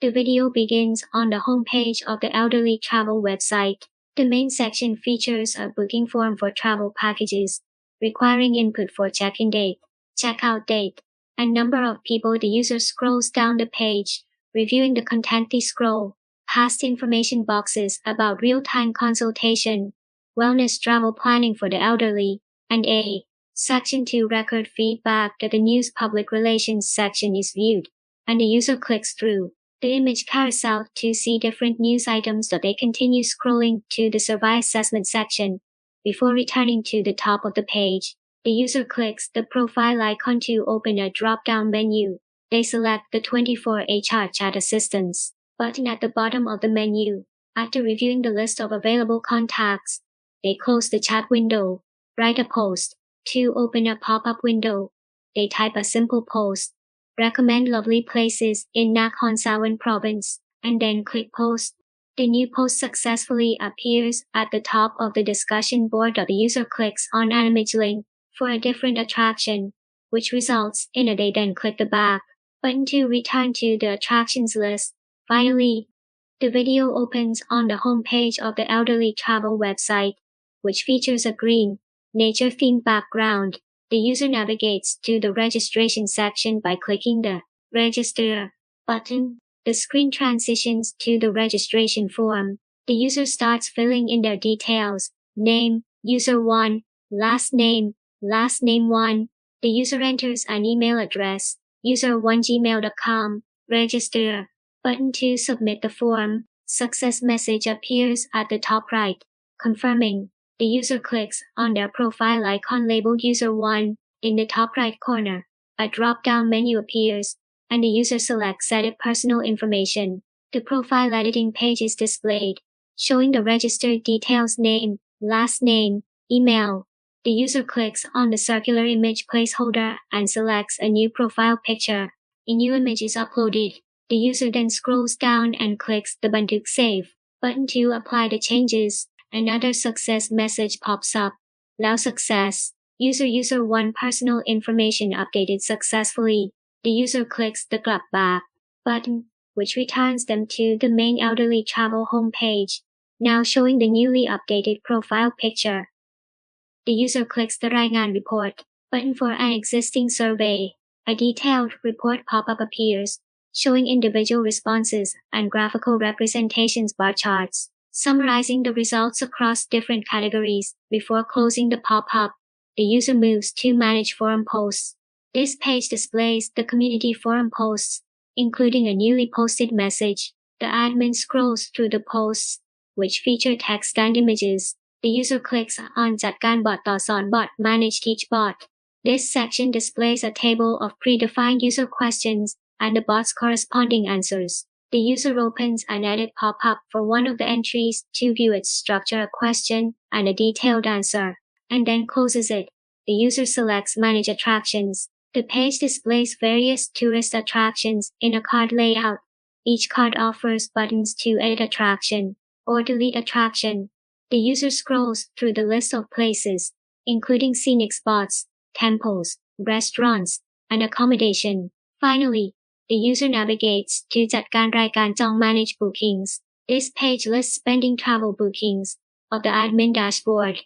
The video begins on the homepage of the elderly travel website. The main section features a booking form for travel packages, requiring input for check-in date, check-out date, and number of people. The user scrolls down the page, reviewing the content. They scroll past information boxes about real-time consultation, wellness travel planning for the elderly, and a Section 2 record feedback. That the news public relations section is viewed, and the user clicks through the image carousel to see different news items. They continue scrolling to the survey assessment section before returning to the top of the page. The user clicks the profile icon to open a drop-down menu. They select the 24 HR Chat Assistance button at the bottom of the menu. After reviewing the list of available contacts, they close the chat window, write a post. To open a pop-up window, they type a simple post, recommend lovely places in Nakhon Sawan province, and then click post. The new post successfully appears at the top of the discussion board. The user clicks on an image link for a different attraction, which results in a they then click the back button to return to the attractions list. Finally, the video opens on the homepage of the elderly travel website, which features a green, nature-themed background. The user navigates to the registration section by clicking the Register button. The screen transitions to the registration form. The user starts filling in their details: name, user 1, last name 1. The user enters an email address, user1gmail.com, register button to submit the form. Success message appears at the top right, confirming. The user clicks on their profile icon labeled User 1. In the top right corner, a drop-down menu appears, and the user selects Edit Personal Information. The profile editing page is displayed, showing the registered details: name, last name, email. The user clicks on the circular image placeholder and selects a new profile picture. A new image is uploaded. The user then scrolls down and clicks the Bantuk Save button to apply the changes. Another success message pops up. Allow success. User 1 personal information updated successfully. The user clicks the Get Back button, which returns them to the main elderly travel homepage, now showing the newly updated profile picture. The user clicks the Raigan Report button for an existing survey. A detailed report pop-up appears, showing individual responses and graphical representations bar charts, summarizing the results across different categories. Before closing the pop-up, the user moves to Manage Forum Posts. This page displays the community forum posts, including a newly posted message. The admin scrolls through the posts, which feature text and images. The user clicks on Aj.pan bot Thailand bot Manage Teach bot. This section displays a table of predefined user questions and the bot's corresponding answers. The user opens an edit pop-up for one of the entries to view its structure: a question and a detailed answer, and then closes it. The user selects Manage Attractions. The page displays various tourist attractions in a card layout. Each card offers buttons to edit attraction or delete attraction. The user scrolls through the list of places, including scenic spots, temples, restaurants, and accommodation. Finally, the user navigates to Aj.pan Raikan Jong Manage Bookings. This page lists pending travel bookings of the admin dashboard.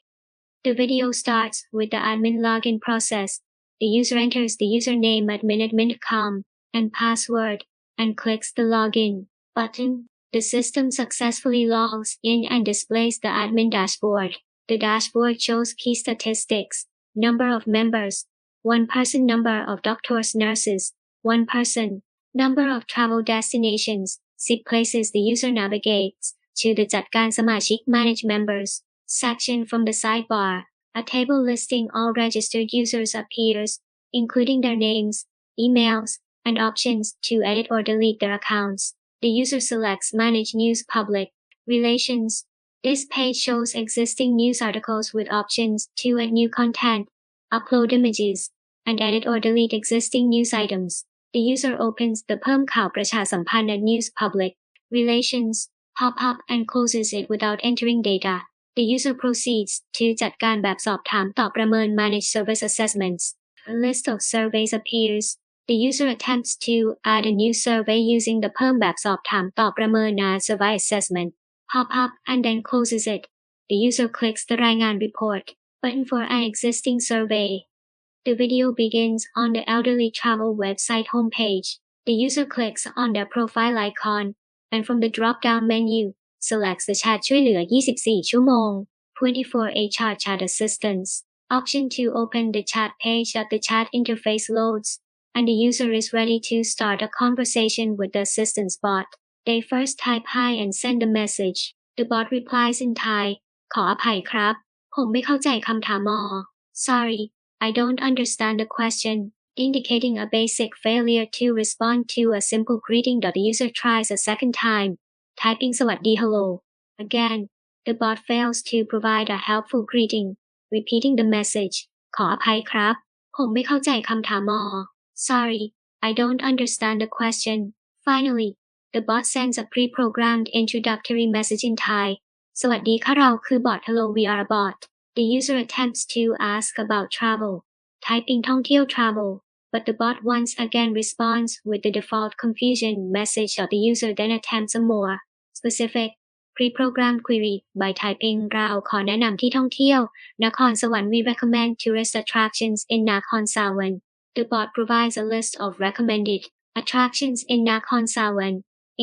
The video starts with the admin login process. The user enters the username admin.com and password and clicks the Login button. The system successfully logs in and displays the admin dashboard. The dashboard shows key statistics: number of members, 1 person; number of doctors, nurses, 1 person; number of travel destinations, 6 places. The user navigates to the Aj.pan Samashik Manage Members section from the sidebar. A table listing all registered users appears, including their names, emails, and options to edit or delete their accounts. The user selects Manage News Public Relations. This page shows existing news articles with options to add new content, upload images, and edit or delete existing news items. The user opens the Pham Khao Pracha Samphan and News Public Relations pop-up and closes it without entering data. The user proceeds to จัดการแบบสอบถามตอบประเมิน Manage Service Assessments. A list of surveys appears. The user attempts to add a new survey using the เพิ่มแบบสอบถามตอบประเมิน survey assessment pop-up and then closes it. The user clicks the รายงาน report button for an existing survey. The video begins on the elderly travel website homepage. The user clicks on their profile icon and from the drop-down menu, selects the chat ช่วยเหลือ 24 ชั่วโมง 24 HR chat assistance option to open the chat page that the chat interface loads, and the user is ready to start a conversation with the assistance bot. They first type hi and send a message. The bot replies in Thai ขออภัยครับผมไม่เข้าใจคำถาม Sorry, I don't understand the question, indicating a basic failure to respond to a simple greeting. The user tries a second time, typing สวัสดี hello. Again, the bot fails to provide a helpful greeting, repeating the message ขออภัยครับผมไม่เข้าใจคำถาม Sorry, I don't understand the question. Finally, the bot sends a pre-programmed introductory message in Thai สวัสดีค่ะเราคือบอท Hello, we are a bot. The user attempts to ask about travel, typing ท่องเที่ยว travel, but the bot once again responds with the default confusion message. The user then attempts a more specific pre-programmed query by typing เราขอแนะนำที่ท่องเที่ยวนครสวรรค์ We recommend tourist attractions in Nakhon Sawan. The bot provides a list of recommended attractions in Nakhon Sawan,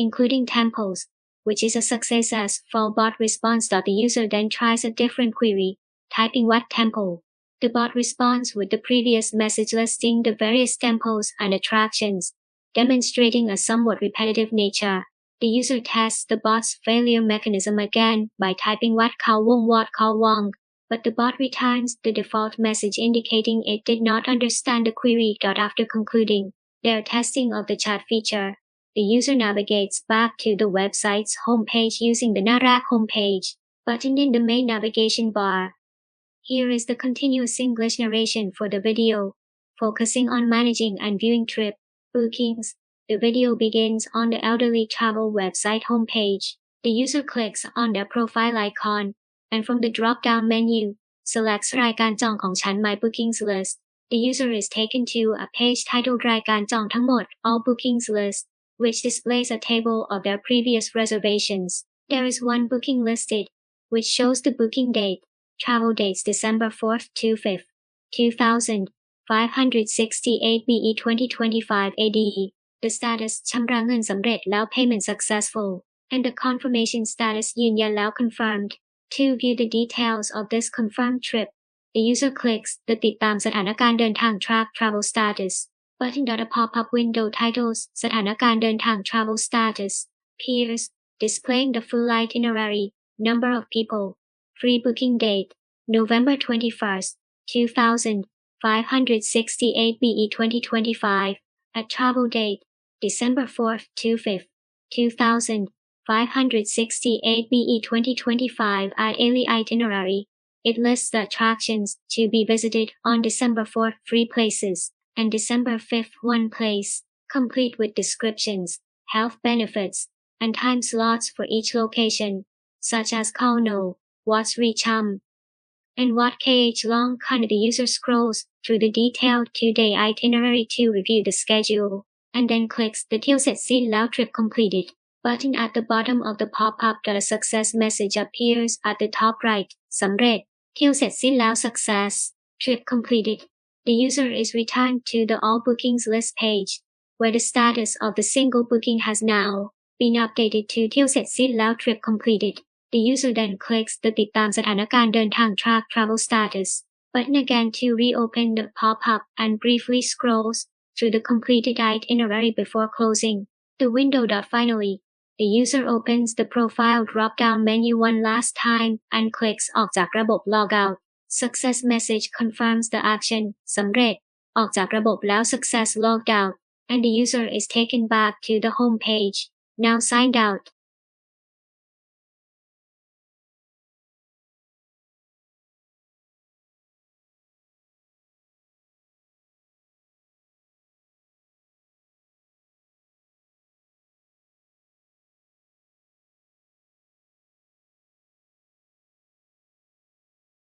including temples, which is a success as for bot response. The user then tries a different query, typing what temple. The bot responds with the previous message listing the various temples and attractions, demonstrating a somewhat repetitive nature. The user tests the bot's failure mechanism again by typing what Khao Wong, but the bot returns the default message indicating it did not understand the query. After concluding their testing of the chat feature, the user navigates back to the website's homepage using the Narak homepage button in the main navigation bar. Here is the continuous English narration for the video, focusing on managing and viewing trip bookings. The video begins on the elderly travel website homepage. The user clicks on their profile icon, and from the drop-down menu, selects รายการจองของฉัน My Bookings List. The user is taken to a page titled รายการจองทั้งหมด All Bookings List, which displays a table of their previous reservations. There is one booking listed, which shows the booking date. Travel dates December 4th to 5th, 2568 BE 2025 ADE. The status ชำระเงินสำเร็จแล้ว payment successful, and the confirmation status ยืนยันแล้ว confirmed. To view the details of this confirmed trip, the user clicks the ติดตามสถานการณ์เดินทาง track travel status button. A pop-up window titles สถานการณ์เดินทาง travel status appears, displaying the full itinerary, number of people, free booking date, November 21st, 2568 BE 2025, at travel date, December 4th to 5th, 2568 BE 2025 at daily itinerary. It lists the attractions to be visited on December 4th 3 places, and December 5th 1 place, complete with descriptions, health benefits, and time slots for each location, such as Khao No, Wat's Recham, and Wat Kh Long Khan. The user scrolls through the detailed 2-day itinerary to review the schedule, and then clicks the เที่ยวเสร็จสิ้นแล้ว trip completed button at the bottom of the pop-up. A success message appears at the top right. สำเร็จเที่ยวเสร็จสิ้นแล้ว success, trip completed. The user is returned to the all bookings list page, where the status of the single booking has now been updated to เที่ยวเสร็จสิ้นแล้ว trip completed. The user then clicks the ติดตามสถานการณ์เดินทาง track travel status button again to reopen the pop-up and briefly scrolls through the completed itinerary before closing the window. Finally, the user opens the profile drop-down menu one last time and clicks ออกจากระบบ logout. Success message confirms the action สำเร็จออกจากระบบแล้ว success logged out, and the user is taken back to the home page, now signed out.